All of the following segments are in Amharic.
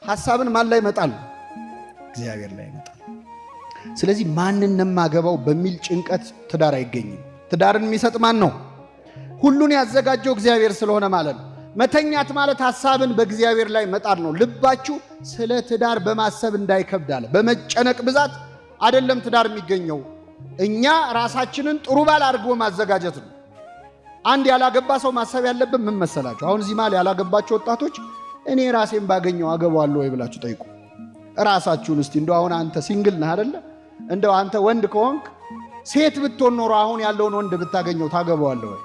ሐሳብን ማን ላይ ይመጣል? እግዚአብሔር ላይ ይመጣል። ስለዚህ ማንን ማገባው በሚል ጭንቀት ትዳር አይገኝም። ትዳርን የሚሰጥ ማን ነው? ሁሉን ያዘጋጀው እግዚአብሔር ስለሆነ ማለት ነው። መተኛት ማለት ሐሳብን በእግዚአብሔር ላይ መጣር ነው። ልባችሁ ስለ ትዳር በማሰብ እንዳይከብድ አለ። በመጨነቅ ብዛት አይደለም ትዳር የሚገኘው። እኛ ራሳችንን ጥሩ ባል አድርጎ ማዘጋጀት ነው። አንድ ያላገባ ሰው ማሰብ ያለብን ምን መሰላችሁ? አሁን እዚህ ማለት ያላገባችሁ ወጣቶች እኔ ራሴን ባገኘው አገባዋለሁ ወይ ብላችሁ ጠይቁ ራሳችሁን። እስቲ እንደው አሁን አንተ ሲንግል ነህ አይደለ? እንደው አንተ ወንድ ከሆንክ ሴት ብትሆን ኖሮ አሁን ያለውን ወንድ ብታገኘው ታገባዋለህ ወይ?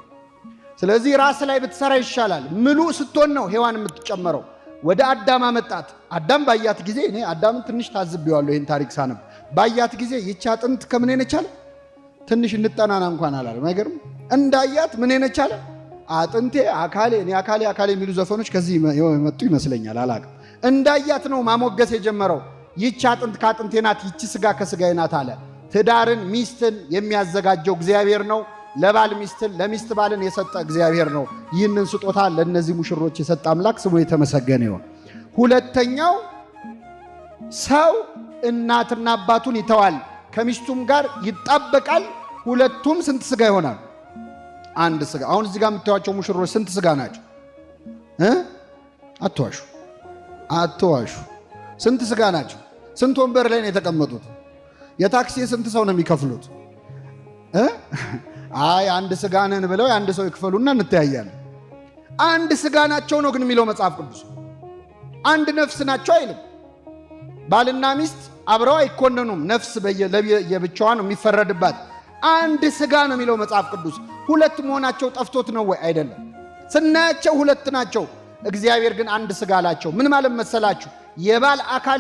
ስለዚህ ራስ ላይ ብትሰራ ይሻላል። ምሉ ስትሆን ነው ሔዋን የምትጨመረው። ወደ አዳም አመጣት። አዳም ባያት ጊዜ እኔ አዳምን ትንሽ ታዝቤዋለሁ። ይሄን ታሪክ ሳነብ ባያት ጊዜ ይቻ አጥንት ከምን ነቻለ? ትንሽ እንጠናና እንኳን አላለም። አይገርም? እንዳያት ምን ነቻለ? አጥንቴ አካሌ፣ እኔ አካሌ የሚሉ ዘፈኖች ከዚህ የመጡ ይመስለኛል። አላቅም። እንዳያት ነው ማሞገስ የጀመረው። ይቻ አጥንት ከአጥንቴ ናት፣ ይቺ ስጋ ከስጋዬ ናት አለ። ትዳርን ሚስትን የሚያዘጋጀው እግዚአብሔር ነው። ለባል ሚስትን ለሚስት ባልን የሰጠ እግዚአብሔር ነው። ይህንን ስጦታ ለነዚህ ሙሽሮች የሰጠ አምላክ ስሙ የተመሰገነ ይሁን። ሁለተኛው ሰው እናትና አባቱን ይተዋል፣ ከሚስቱም ጋር ይጣበቃል። ሁለቱም ስንት ስጋ ይሆናል? አንድ ስጋ። አሁን እዚህ ጋር የምታዩቸው ሙሽሮች ስንት ስጋ ናቸው? አትዋሹ። ስንት ስጋ ናቸው? ስንት ወንበር ላይ ነው የተቀመጡት? የታክሲ ስንት ሰው ነው የሚከፍሉት? አይ አንድ ስጋ ነን ብለው አንድ ሰው ይክፈሉና እንተያያለን። አንድ ስጋ ናቸው ነው ግን የሚለው መጽሐፍ ቅዱስ። አንድ ነፍስ ናቸው አይልም። ባልና ሚስት አብረው አይኮነኑም። ነፍስ የብቻዋ ነው የሚፈረድባት። አንድ ስጋ ነው የሚለው መጽሐፍ ቅዱስ። ሁለት መሆናቸው ጠፍቶት ነው ወይ? አይደለም። ስናያቸው ሁለት ናቸው። እግዚአብሔር ግን አንድ ስጋ አላቸው። ምን ማለት መሰላችሁ? የባል አካል